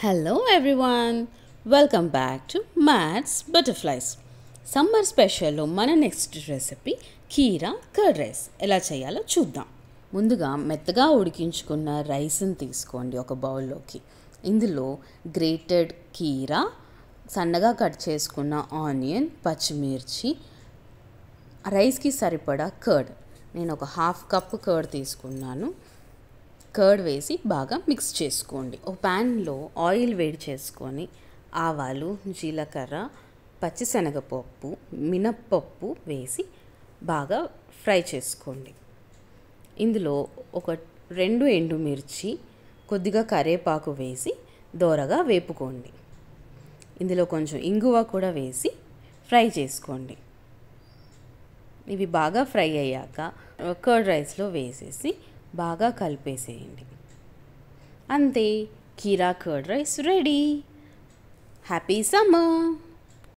Hello everyone, welcome back to Maths Butterflies. Summer స్పెషల్లో మన next recipe kheera curd rice ఎలా చేయాలో చూద్దాం. ముందుగా మెత్తగా ఉడికించుకున్న రైస్ని తీసుకోండి ఒక బౌల్లోకి. ఇందులో గ్రేటెడ్ కీరా, సన్నగా కట్ చేసుకున్న ఆనియన్, పచ్చిమిర్చి, రైస్కి సరిపడా కర్డ్, నేను ఒక హాఫ్ కప్ కర్డ్ తీసుకున్నాను. కర్డ్ వేసి బాగా మిక్స్ చేసుకోండి. ఒక ప్యాన్లో ఆయిల్ వేడి చేసుకొని ఆవాలు, జీలకర్ర, పచ్చిశనగపప్పు, మినప్పప్పు వేసి బాగా ఫ్రై చేసుకోండి. ఇందులో ఒక 2 ఎండుమిర్చి, కొద్దిగా కరివేపాకు వేసి దోరగా వేపుకోండి. ఇందులో కొంచెం ఇంగువ కూడా వేసి ఫ్రై చేసుకోండి. ఇవి బాగా ఫ్రై అయ్యాక కర్డ్ రైస్లో వేసేసి బాగా కలిపేసేయండి. అంతే, కీరా curd rice ready. Happy summer.